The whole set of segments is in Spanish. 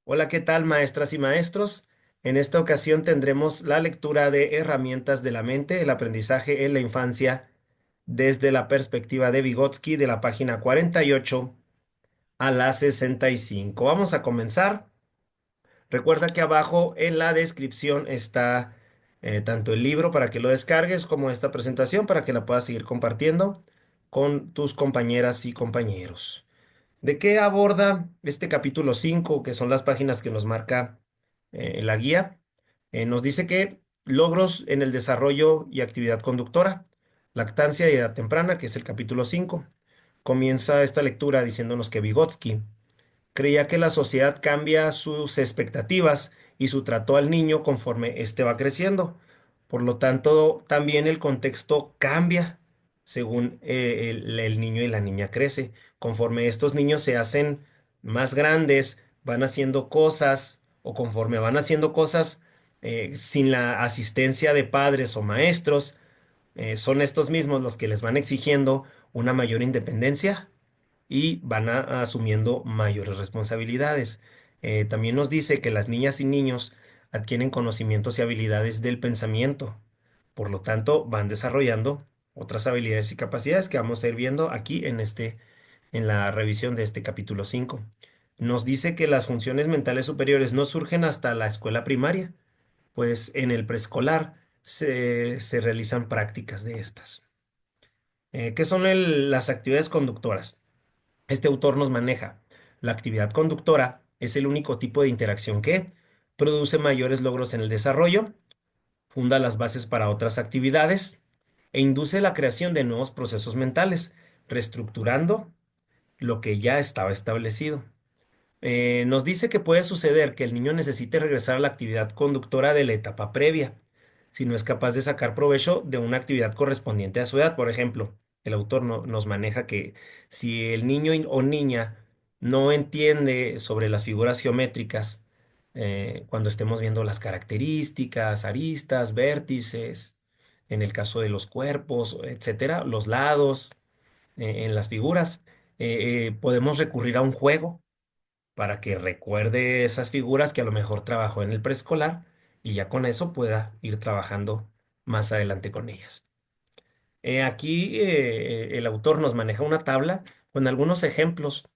Hola, ¿qué tal, maestras y maestros? En esta ocasión tendremos la lectura de Herramientas de la mente, el aprendizaje en la infancia, desde la perspectiva de Vygotsky, de la página 48 a la 65. Vamos a comenzar. Recuerda que abajo en la descripción está tanto el libro para que lo descargues como esta presentación para que la puedas seguir compartiendo con tus compañeras y compañeros. ¿De qué aborda este capítulo 5, que son las páginas que nos marca la guía? Nos dice que logros en el desarrollo y actividad conductora, lactancia y edad temprana, que es el capítulo 5. Comienza esta lectura diciéndonos que Vygotsky creía que la sociedad cambia sus expectativas y su trato al niño conforme éste va creciendo. Por lo tanto, también el contexto cambia según el niño y la niña crece. Conforme estos niños se hacen más grandes, van haciendo cosas o conforme van haciendo cosas sin la asistencia de padres o maestros, son estos mismos los que les van exigiendo una mayor independencia y van asumiendo mayores responsabilidades. También nos dice que las niñas y niños adquieren conocimientos y habilidades del pensamiento. Por lo tanto, van desarrollando otras habilidades y capacidades que vamos a ir viendo aquí en la revisión de este capítulo 5. Nos dice que las funciones mentales superiores no surgen hasta la escuela primaria, pues en el preescolar se realizan prácticas de estas. ¿Qué son las actividades conductoras? Este autor nos maneja. La actividad conductora es el único tipo de interacción que produce mayores logros en el desarrollo, funda las bases para otras actividades e induce la creación de nuevos procesos mentales, reestructurando lo que ya estaba establecido. Nos dice que puede suceder que el niño necesite regresar a la actividad conductora de la etapa previa, si no es capaz de sacar provecho de una actividad correspondiente a su edad. Por ejemplo, el autor nos maneja que si el niño o niña no entiende sobre las figuras geométricas, cuando estemos viendo las características, aristas, vértices, en el caso de los cuerpos, etcétera, los lados, en las figuras, podemos recurrir a un juego para que recuerde esas figuras que a lo mejor trabajó en el preescolar y ya con eso pueda ir trabajando más adelante con ellas. Aquí el autor nos maneja una tabla con algunos ejemplos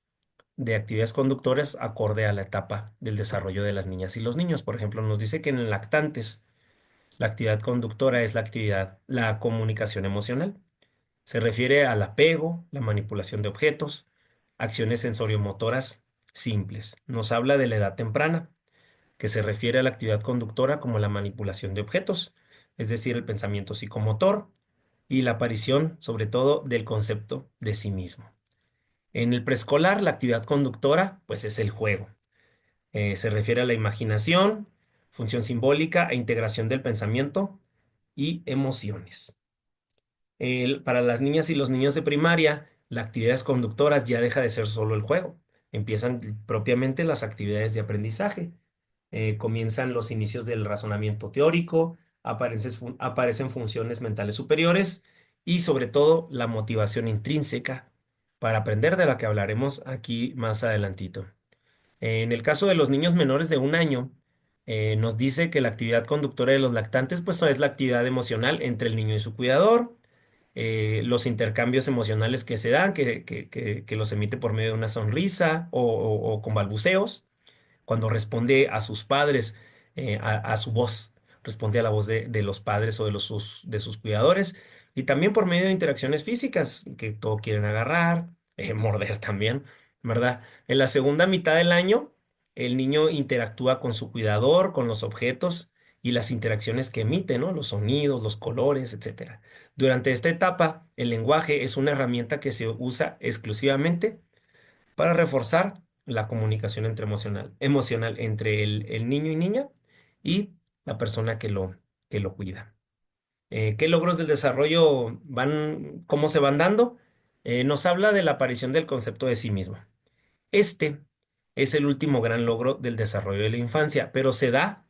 de actividades conductoras acorde a la etapa del desarrollo de las niñas y los niños. Por ejemplo, nos dice que en lactantes la actividad conductora es la comunicación emocional. Se refiere al apego, la manipulación de objetos, acciones sensoriomotoras simples. Nos habla de la edad temprana, que se refiere a la actividad conductora como la manipulación de objetos, es decir, el pensamiento psicomotor y la aparición, sobre todo, del concepto de sí mismo. En el preescolar, la actividad conductora, pues es el juego. Se refiere a la imaginación, función simbólica e integración del pensamiento y emociones. Para las niñas y los niños de primaria, las actividades conductoras ya deja de ser solo el juego. Empiezan propiamente las actividades de aprendizaje. Comienzan los inicios del razonamiento teórico, aparecen funciones mentales superiores y sobre todo la motivación intrínseca para aprender, de la que hablaremos aquí más adelantito. En el caso de los niños menores de 1 año, nos dice que la actividad conductora de los lactantes pues es la actividad emocional entre el niño y su cuidador, los intercambios emocionales que se dan, que los emite por medio de una sonrisa o con balbuceos, cuando responde a sus padres, a su voz, responde a la voz de los padres o de sus cuidadores, y también por medio de interacciones físicas, que todo quieren agarrar, morder también, ¿verdad? En la segunda mitad del año, el niño interactúa con su cuidador, con los objetos y las interacciones que emite, ¿no? Los sonidos, los colores, etcétera. Durante esta etapa, el lenguaje es una herramienta que se usa exclusivamente para reforzar la comunicación emocional entre el niño y niña y la persona que lo cuida. ¿Qué logros del desarrollo cómo se van dando? Nos habla de la aparición del concepto de sí mismo. Este es el último gran logro del desarrollo de la infancia, pero se da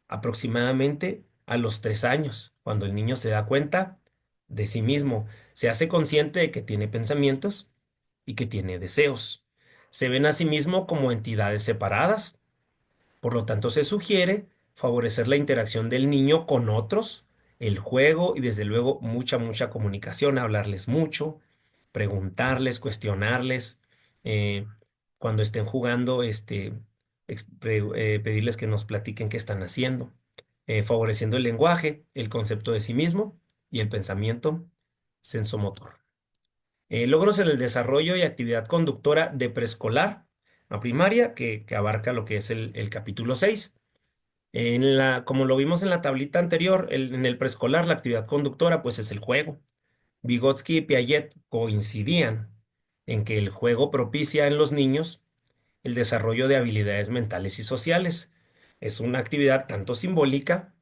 aproximadamente a los 3 años, cuando el niño se da cuenta de sí mismo, se hace consciente de que tiene pensamientos y que tiene deseos. Se ven a sí mismo como entidades separadas Por lo tanto, se sugiere favorecer la interacción del niño con otros, el juego y desde luego mucha comunicación, hablarles mucho, preguntarles, cuestionarles, eh, cuando estén jugando, pedirles que nos platiquen qué están haciendo, favoreciendo el lenguaje, el concepto de sí mismo y el pensamiento sensomotor. Logros en el desarrollo y actividad conductora de preescolar a primaria, que abarca lo que es el capítulo 6. Como lo vimos en la tablita anterior, en el preescolar, la actividad conductora, pues es el juego. Vygotsky y Piaget coincidían en que el juego propicia en los niños el desarrollo de habilidades mentales y sociales. Es una actividad tanto simbólica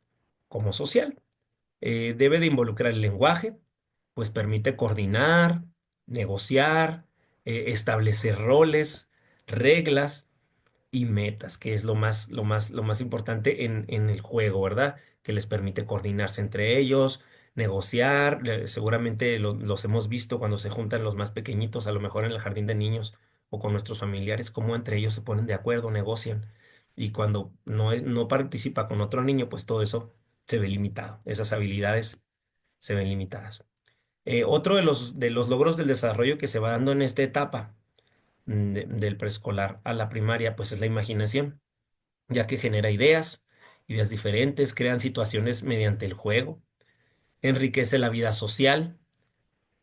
como social. Debe de involucrar el lenguaje, pues permite coordinar, negociar, establecer roles, reglas y metas, que es lo más importante en el juego, ¿verdad? Que les permite coordinarse entre ellos, negociar. Seguramente los hemos visto cuando se juntan los más pequeñitos, a lo mejor en el jardín de niños o con nuestros familiares, cómo entre ellos se ponen de acuerdo, negocian. Y cuando no participa con otro niño, pues todo eso se ve limitado. Esas habilidades se ven limitadas. Otro de los logros del desarrollo que se va dando en esta etapa del preescolar a la primaria, pues es la imaginación, ya que genera ideas diferentes, crean situaciones mediante el juego, enriquece la vida social,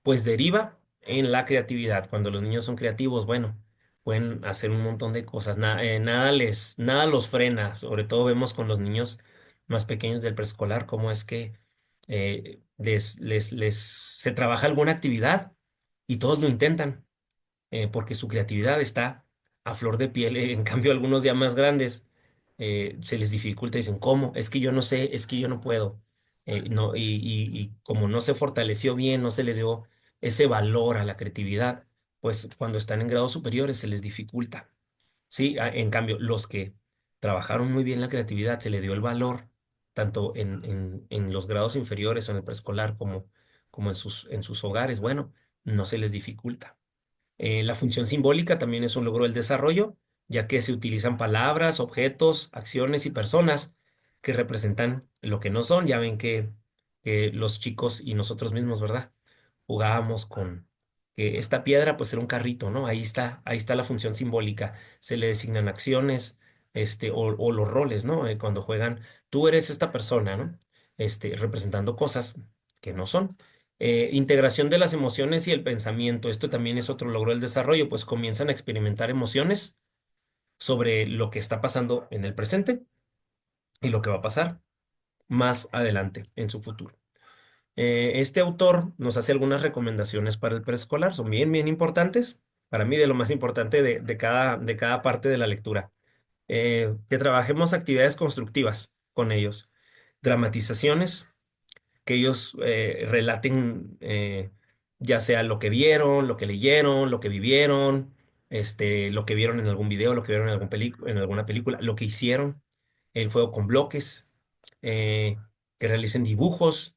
pues deriva en la creatividad. Cuando los niños son creativos, bueno, pueden hacer un montón de cosas, nada los frena. Sobre todo vemos con los niños más pequeños del preescolar cómo es que se trabaja alguna actividad y todos lo intentan, porque su creatividad está a flor de piel. En cambio, algunos ya más grandes se les dificulta, dicen, ¿cómo? Es que yo no sé, es que yo no puedo. No, y como no se fortaleció bien, no se le dio ese valor a la creatividad, pues cuando están en grados superiores se les dificulta. Sí, en cambio, los que trabajaron muy bien la creatividad, se le dio el valor, tanto en los grados inferiores o en el preescolar como en sus hogares, bueno, no se les dificulta. La función simbólica también es un logro del desarrollo, ya que se utilizan palabras, objetos, acciones y personas que representan lo que no son. Ya ven que los chicos y nosotros mismos, ¿verdad? Jugábamos con que esta piedra pues era un carrito, ¿no? Ahí está la función simbólica. Se le designan acciones, o los roles, ¿no? Cuando juegan, tú eres esta persona, ¿no? Representando cosas que no son. Integración de las emociones y el pensamiento. Esto también es otro logro del desarrollo, pues comienzan a experimentar emociones sobre lo que está pasando en el presente y lo que va a pasar más adelante en su futuro. Este autor nos hace algunas recomendaciones para el preescolar, son bien importantes, para mí de lo más importante de cada parte de la lectura. Que trabajemos actividades constructivas con ellos, dramatizaciones, que ellos relaten, ya sea lo que vieron, lo que leyeron, lo que vivieron, lo que vieron en algún video, lo que vieron en alguna película, lo que hicieron, el juego con bloques, eh, que realicen dibujos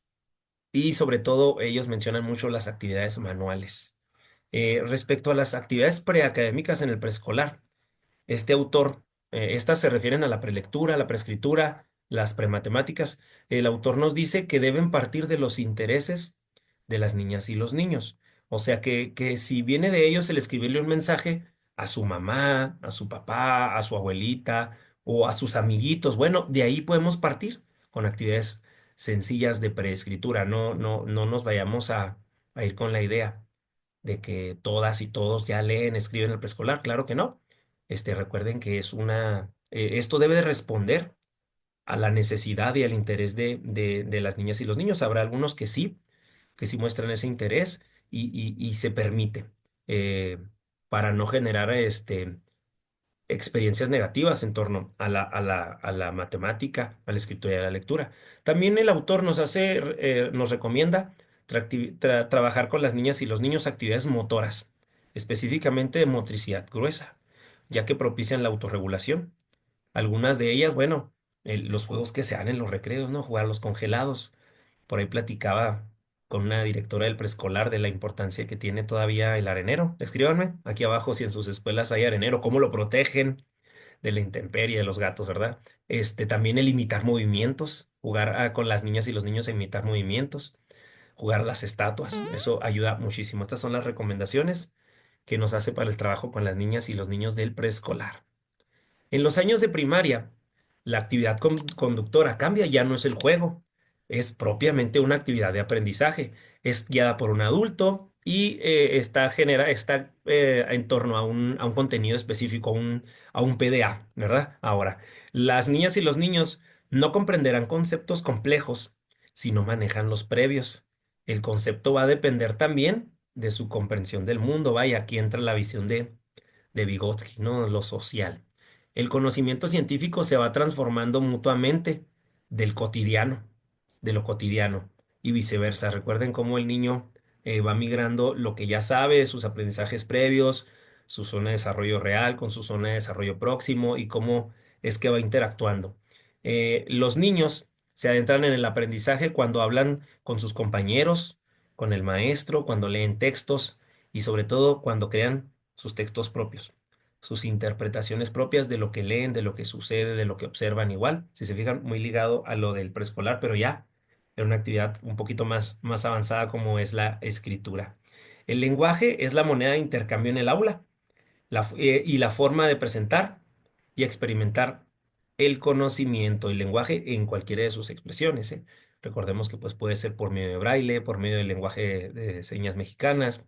y sobre todo ellos mencionan mucho las actividades manuales. Respecto a las actividades preacadémicas en el preescolar, este autor, estas se refieren a la prelectura, la preescritura, las prematemáticas. El autor nos dice que deben partir de los intereses de las niñas y los niños. O sea que si viene de ellos el escribirle un mensaje a su mamá, a su papá, a su abuelita o a sus amiguitos, bueno, de ahí podemos partir con actividades sencillas de preescritura. No nos vayamos a ir con la idea de que todas y todos ya leen, escriben el preescolar. Claro que no. Recuerden que esto debe de responder a la necesidad y al interés de las niñas y los niños. Habrá algunos que sí muestran ese interés y se permite, eh, para no generar experiencias negativas en torno a la matemática, a la escritura y a la lectura. También el autor nos recomienda trabajar con las niñas y los niños actividades motoras, específicamente de motricidad gruesa, ya que propician la autorregulación. Algunas de ellas, bueno, los juegos que se dan en los recreos, ¿no? Jugar a los congelados. Por ahí platicaba con una directora del preescolar de la importancia que tiene todavía el arenero. Escríbanme aquí abajo si en sus escuelas hay arenero, cómo lo protegen, de la intemperie, de los gatos, ¿verdad? También el imitar movimientos, jugar con las niñas y los niños a imitar movimientos, jugar a las estatuas, eso ayuda muchísimo. Estas son las recomendaciones que nos hace para el trabajo con las niñas y los niños del preescolar. En los años de primaria, la actividad conductora cambia, ya no es el juego, es propiamente una actividad de aprendizaje. Es guiada por un adulto y está en torno a un contenido específico, a un PDA, ¿verdad? Ahora, las niñas y los niños no comprenderán conceptos complejos si no manejan los previos. El concepto va a depender también de su comprensión del mundo. Vaya, aquí entra la visión de Vygotsky, ¿no? Lo social. El conocimiento científico se va transformando mutuamente del cotidiano, de lo cotidiano y viceversa. Recuerden cómo el niño va migrando lo que ya sabe, sus aprendizajes previos, su zona de desarrollo real con su zona de desarrollo próximo y cómo es que va interactuando. Los niños se adentran en el aprendizaje cuando hablan con sus compañeros, con el maestro, cuando leen textos y sobre todo cuando crean sus textos propios, sus interpretaciones propias de lo que leen, de lo que sucede, de lo que observan igual, si se fijan, muy ligado a lo del preescolar, pero ya en una actividad un poquito más avanzada como es la escritura. El lenguaje es la moneda de intercambio en el aula y la forma de presentar y experimentar el conocimiento, el lenguaje en cualquiera de sus expresiones, ¿eh? Recordemos que pues, puede ser por medio de braille, por medio del lenguaje de señas mexicanas,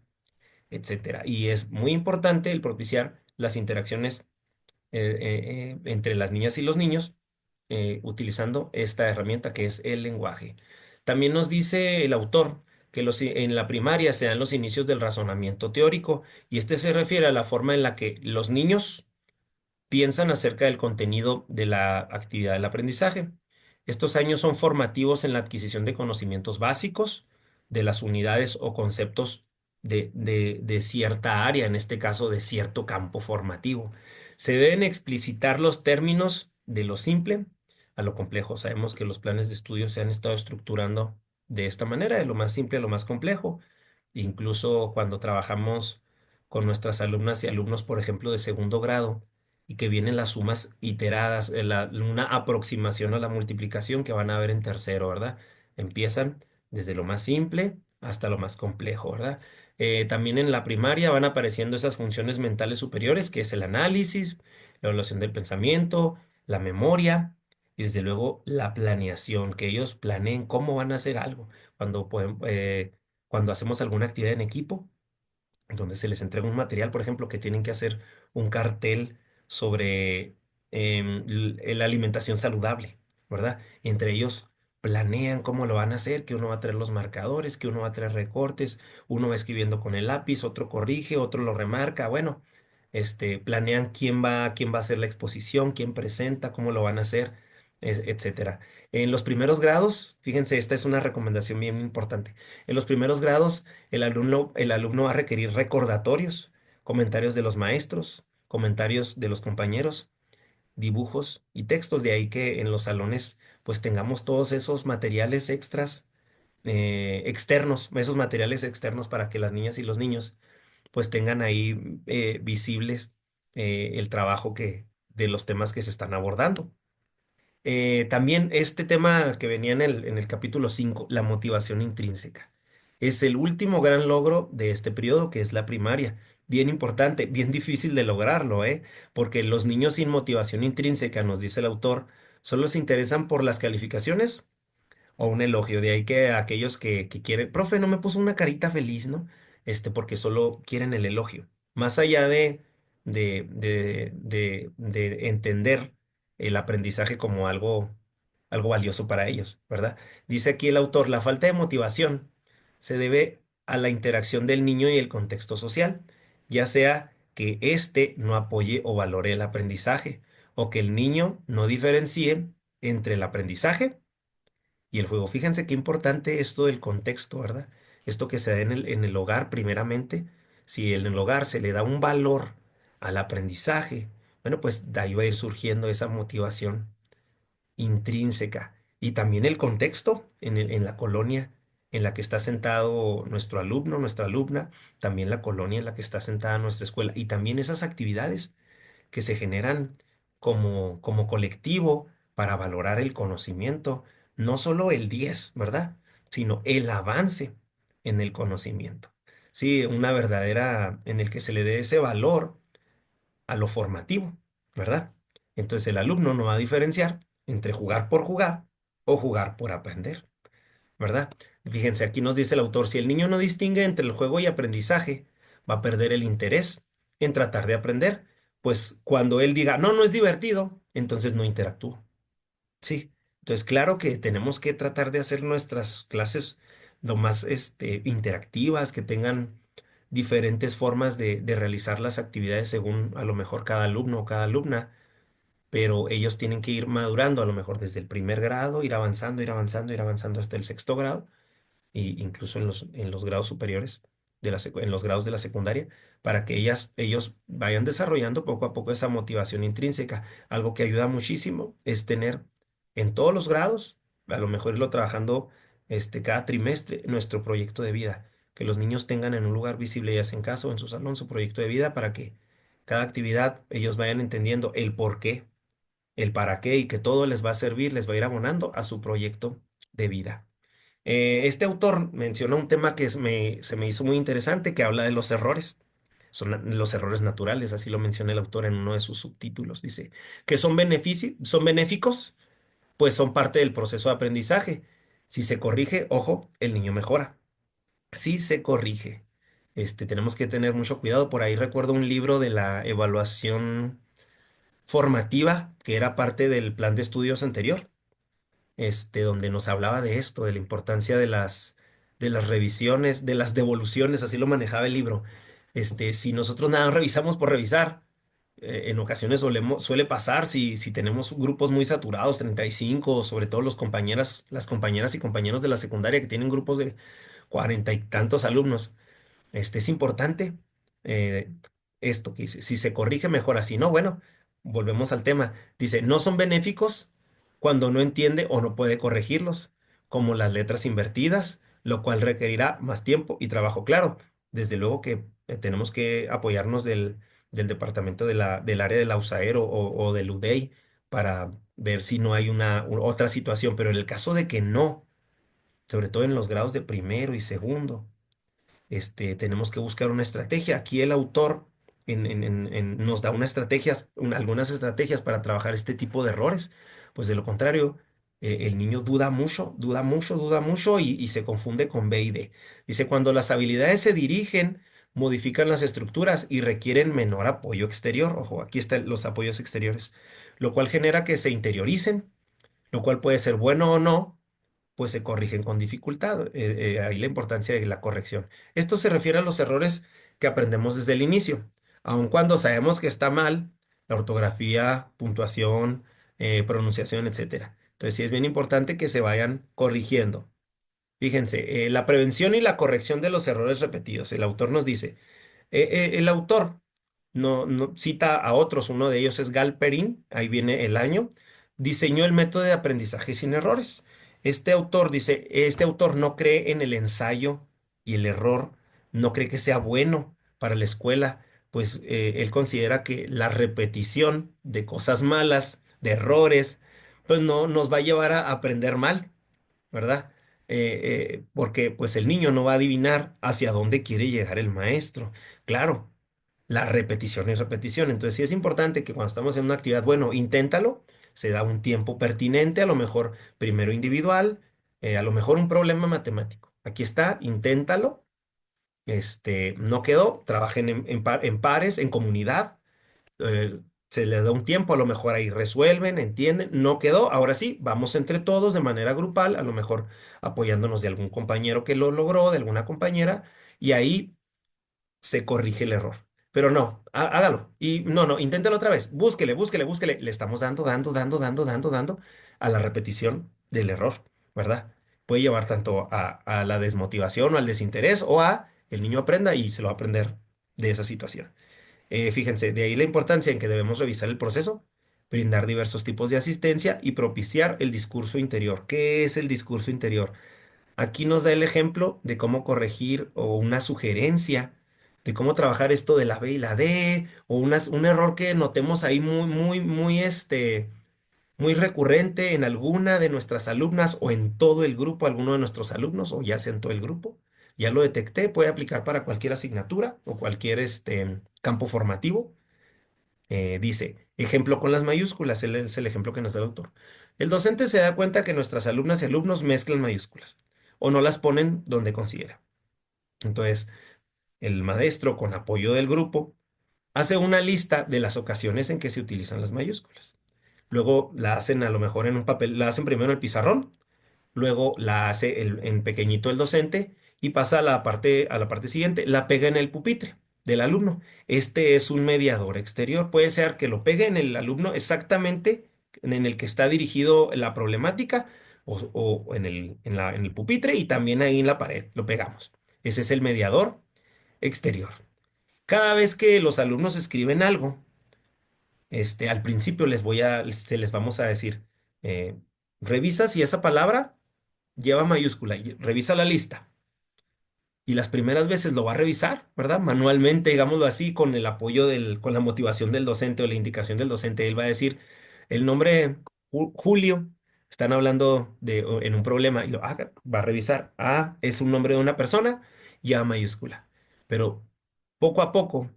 etcétera. Y es muy importante el propiciar las interacciones entre las niñas y los niños utilizando esta herramienta que es el lenguaje. También nos dice el autor que en la primaria se dan los inicios del razonamiento teórico y este se refiere a la forma en la que los niños piensan acerca del contenido de la actividad del aprendizaje. Estos años son formativos en la adquisición de conocimientos básicos de las unidades o conceptos de cierta área, en este caso de cierto campo formativo. Se deben explicitar los términos de lo simple a lo complejo. Sabemos que los planes de estudio se han estado estructurando de esta manera, de lo más simple a lo más complejo. Incluso cuando trabajamos con nuestras alumnas y alumnos, por ejemplo, de segundo grado, y que vienen las sumas iteradas, una aproximación a la multiplicación que van a ver en tercero, ¿verdad? Empiezan desde lo más simple hasta lo más complejo, ¿verdad? También en la primaria van apareciendo esas funciones mentales superiores, que es el análisis, la evaluación del pensamiento, la memoria y desde luego la planeación, que ellos planeen cómo van a hacer algo. Cuando hacemos alguna actividad en equipo, donde se les entrega un material, por ejemplo, que tienen que hacer un cartel sobre la alimentación saludable, ¿verdad? Y entre ellos planean cómo lo van a hacer, que uno va a traer los marcadores, que uno va a traer recortes, uno va escribiendo con el lápiz, otro corrige, otro lo remarca, bueno, planean quién va a hacer la exposición, quién presenta, cómo lo van a hacer, etcétera. En los primeros grados, fíjense, esta es una recomendación bien importante. En los primeros grados, el alumno va a requerir recordatorios, comentarios de los maestros, comentarios de los compañeros, dibujos y textos. De ahí que en los salones pues tengamos todos esos materiales extras externos, esos materiales externos para que las niñas y los niños pues tengan ahí visibles el trabajo de los temas que se están abordando. También este tema que venía en el capítulo 5, la motivación intrínseca. Es el último gran logro de este periodo, que es la primaria. Bien importante, bien difícil de lograrlo, ¿eh? Porque los niños sin motivación intrínseca, nos dice el autor, solo se interesan por las calificaciones o un elogio. De ahí que aquellos que quieren, profe, no me puso una carita feliz, ¿no? Porque solo quieren el elogio. Más allá de entender el aprendizaje como algo valioso para ellos, ¿verdad? Dice aquí el autor, la falta de motivación se debe a la interacción del niño y el contexto social, ya sea que éste no apoye o valore el aprendizaje, o que el niño no diferencie entre el aprendizaje y el juego. Fíjense qué importante esto del contexto, ¿verdad? Esto que se da en el hogar primeramente. Si en el hogar se le da un valor al aprendizaje, bueno, pues de ahí va a ir surgiendo esa motivación intrínseca. Y también el contexto en la colonia en la que está sentado nuestro alumno, nuestra alumna, también la colonia en la que está sentada nuestra escuela y también esas actividades que se generan como colectivo para valorar el conocimiento, no solo el 10, ¿verdad? Sino el avance en el conocimiento. Sí, una verdadera en el que se le dé ese valor a lo formativo, ¿verdad? Entonces el alumno no va a diferenciar entre jugar por jugar o jugar por aprender, ¿verdad? Fíjense, aquí nos dice el autor, si el niño no distingue entre el juego y aprendizaje, va a perder el interés en tratar de aprender, pues cuando él diga, no, no es divertido, entonces no interactúa. Sí, entonces claro que tenemos que tratar de hacer nuestras clases lo más interactivas, que tengan diferentes formas de realizar las actividades según a lo mejor cada alumno o cada alumna, pero ellos tienen que ir madurando a lo mejor desde el primer grado, ir avanzando, ir avanzando, ir avanzando hasta el sexto grado y incluso en los grados superiores, en los grados de la secundaria, para que ellos vayan desarrollando poco a poco esa motivación intrínseca. Algo que ayuda muchísimo es tener en todos los grados, a lo mejor irlo trabajando cada trimestre, nuestro proyecto de vida, que los niños tengan en un lugar visible, ya sea en casa o en su salón, su proyecto de vida, para que cada actividad ellos vayan entendiendo el por qué, el para qué y que todo les va a servir, les va a ir abonando a su proyecto de vida. Este autor menciona un tema que se me hizo muy interesante, que habla de los errores. Son los errores naturales, así lo menciona el autor en uno de sus subtítulos. Dice que son benéficos, pues son parte del proceso de aprendizaje. Si se corrige, ojo, el niño mejora. Si se corrige. Tenemos que tener mucho cuidado. Por ahí recuerdo un libro de la evaluación formativa que era parte del plan de estudios anterior, donde nos hablaba de esto, de la importancia de las revisiones, de las devoluciones, así lo manejaba el libro. Si nosotros nada más revisamos por revisar, en ocasiones suele pasar si tenemos grupos muy saturados, 35, sobre todo las compañeras y compañeros de la secundaria que tienen grupos de 40 y tantos alumnos. Es importante eh, esto que dice, si se corrige mejor, si no, bueno, volvemos al tema. Dice, no son benéficos cuando no entiende o no puede corregirlos, como las letras invertidas, lo cual requerirá más tiempo y trabajo. Claro, desde luego que tenemos que apoyarnos del departamento del área de la USAER o del UDEI para ver si no hay otra situación, pero en el caso de que no, sobre todo en los grados de primero y segundo, tenemos que buscar una estrategia. Aquí el autor nos da algunas estrategias para trabajar este tipo de errores. Pues de lo contrario, el niño duda mucho, duda mucho, duda mucho y se confunde con B y D. Dice, cuando las habilidades se dirigen, modifican las estructuras y requieren menor apoyo exterior. Ojo, aquí están los apoyos exteriores, lo cual genera que se interioricen, lo cual puede ser bueno o no, pues se corrigen con dificultad. Ahí la importancia de la corrección. Esto se refiere a los errores que aprendemos desde el inicio, aun cuando sabemos que está mal, la ortografía, puntuación, pronunciación, etcétera. Entonces sí es bien importante que se vayan corrigiendo. Fíjense, la prevención y la corrección de los errores repetidos. El autor nos dice, el autor no cita a otros, uno de ellos es Galperín, ahí viene el año, diseñó el método de aprendizaje sin errores. Este autor dice, este autor no cree en el ensayo y el error, no cree que sea bueno para la escuela, pues él considera que la repetición de cosas malas, de errores, pues no nos va a llevar a aprender mal, ¿verdad? Porque pues el niño no va a adivinar hacia dónde quiere llegar el maestro. Claro, la repetición y repetición. Entonces sí es importante que cuando estamos en una actividad, bueno, inténtalo, se da un tiempo pertinente, a lo mejor primero individual, a lo mejor un problema matemático. Aquí está, inténtalo. No quedó, trabajen en pares, en comunidad, se le da un tiempo, a lo mejor ahí resuelven, entienden, no quedó, ahora sí, vamos entre todos de manera grupal, a lo mejor apoyándonos de algún compañero que lo logró, de alguna compañera, y ahí se corrige el error. Pero no, hágalo. Y no, inténtalo otra vez. Búsquele, búsquele, búsquele. Le estamos dando a la repetición del error, ¿verdad? Puede llevar tanto a la desmotivación o al desinterés o a el niño aprenda y se lo va a aprender de esa situación. Fíjense, de ahí la importancia en que debemos revisar el proceso, brindar diversos tipos de asistencia y propiciar el discurso interior. ¿Qué es el discurso interior? Aquí nos da el ejemplo de cómo corregir o una sugerencia de cómo trabajar esto de la B y la D, o un error que notemos ahí muy recurrente en alguna de nuestras alumnas o en todo el grupo, alguno de nuestros alumnos, o ya sea en todo el grupo. Ya lo detecté, puede aplicar para cualquier asignatura o cualquier campo formativo. Dice, ejemplo con las mayúsculas, es el ejemplo que nos da el autor. El docente se da cuenta que nuestras alumnas y alumnos mezclan mayúsculas o no las ponen donde considera. Entonces, el maestro, con apoyo del grupo, hace una lista de las ocasiones en que se utilizan las mayúsculas. Luego la hacen a lo mejor en un papel, la hacen primero en el pizarrón, luego la hace en pequeñito el docente y pasa a la parte siguiente, la pega en el pupitre del alumno. Este es un mediador exterior. Puede ser que lo pegue en el alumno exactamente en el que está dirigido la problemática o en el pupitre y también ahí en la pared lo pegamos. Ese es el mediador exterior. Cada vez que los alumnos escriben algo, al principio se les vamos a decir, eh, revisa si esa palabra lleva mayúscula y revisa la lista. Y las primeras veces lo va a revisar, ¿verdad? Manualmente, digámoslo así, con el apoyo con la motivación del docente o la indicación del docente. Él va a decir el nombre Julio, están hablando en un problema y va a revisar. Ah, es un nombre de una persona, ya mayúscula. Pero poco a poco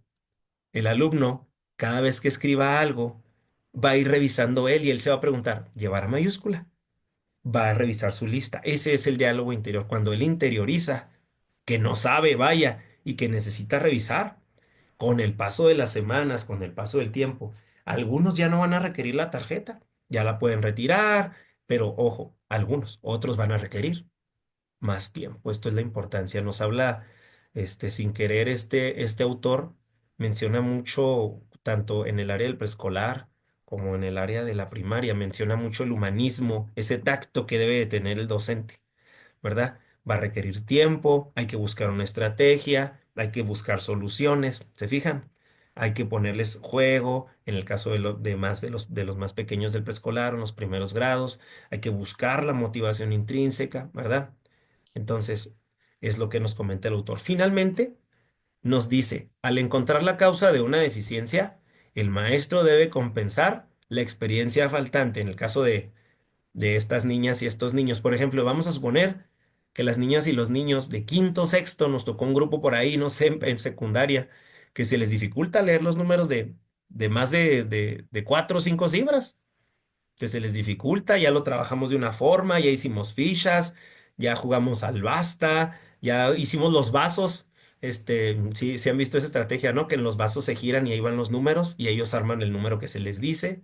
el alumno, cada vez que escriba algo, va a ir revisando él y él se va a preguntar, ¿llevará mayúscula? Va a revisar su lista. Ese es el diálogo interior. Cuando él interioriza que no sabe, vaya, y que necesita revisar, con el paso de las semanas, con el paso del tiempo, algunos ya no van a requerir la tarjeta, ya la pueden retirar, pero ojo, algunos, otros van a requerir más tiempo. Esto es la importancia. Nos habla, sin querer, este autor menciona mucho, tanto en el área del preescolar como en el área de la primaria, menciona mucho el humanismo, ese tacto que debe de tener el docente, ¿verdad? Va a requerir tiempo, hay que buscar una estrategia, hay que buscar soluciones, ¿se fijan? Hay que ponerles juego, en el caso de los más pequeños del preescolar, en los primeros grados, hay que buscar la motivación intrínseca, ¿verdad? Entonces, es lo que nos comenta el autor. Finalmente, nos dice, al encontrar la causa de una deficiencia, el maestro debe compensar la experiencia faltante. En el caso de estas niñas y estos niños, por ejemplo, vamos a suponer que las niñas y los niños de quinto, sexto, nos tocó un grupo por ahí, no sé, en secundaria, que se les dificulta leer los números de más de 4 o 5 cifras, que se les dificulta, ya lo trabajamos de una forma, ya hicimos fichas, ya jugamos al basta, ya hicimos los vasos. Sí, sí han visto esa estrategia, ¿no? Que en los vasos se giran y ahí van los números y ellos arman el número que se les dice.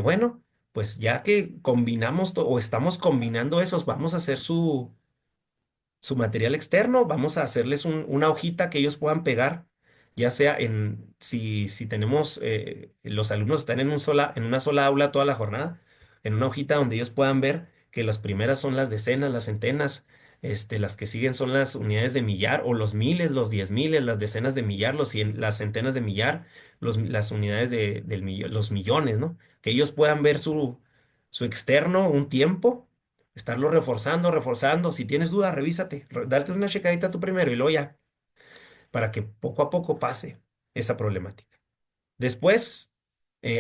Bueno, pues ya que combinamos o estamos combinando esos, vamos a hacer su material externo, vamos a hacerles una hojita que ellos puedan pegar, ya sea si tenemos, los alumnos están en una sola aula toda la jornada, en una hojita donde ellos puedan ver que las primeras son las decenas, las centenas, las que siguen son las unidades de millar o los miles, los 10.000, las decenas de millar, las centenas de millar, las unidades los millones, ¿no? Que ellos puedan ver su externo un tiempo, estarlo reforzando, reforzando. Si tienes duda, revísate, date una checadita tú primero y luego ya, para que poco a poco pase esa problemática. Después,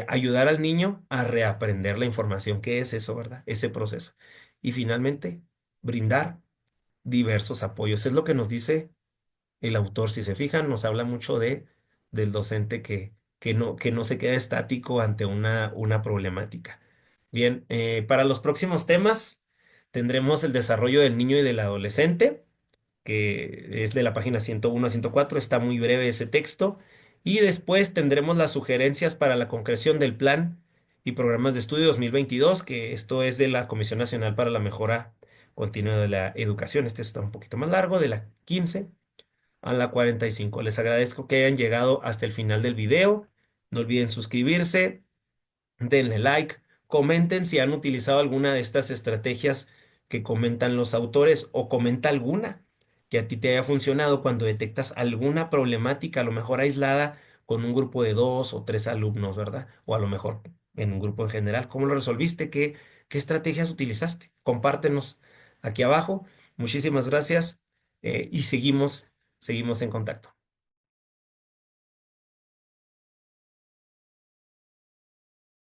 ayudar al niño a reaprender la información. ¿Qué es eso, verdad? Ese proceso. Y finalmente, brindar diversos apoyos. Es lo que nos dice el autor. Si se fijan, nos habla mucho del docente que no se queda estático ante una problemática. Bien, para los próximos temas tendremos el desarrollo del niño y del adolescente, que es de la página 101 a 104. Está muy breve ese texto. Y después tendremos las sugerencias para la concreción del plan y programas de estudio 2022, que esto es de la Comisión Nacional para la Mejora Continua de la Educación. Este está un poquito más largo, de la 15 a la 45. Les agradezco que hayan llegado hasta el final del video. No olviden suscribirse, denle like, comenten si han utilizado alguna de estas estrategias que comentan los autores o comenta alguna que a ti te haya funcionado cuando detectas alguna problemática, a lo mejor aislada con un grupo de 2 o 3 alumnos, ¿verdad? O a lo mejor en un grupo en general. ¿Cómo lo resolviste? ¿Qué estrategias utilizaste? Compártenos aquí abajo. Muchísimas gracias y seguimos en contacto.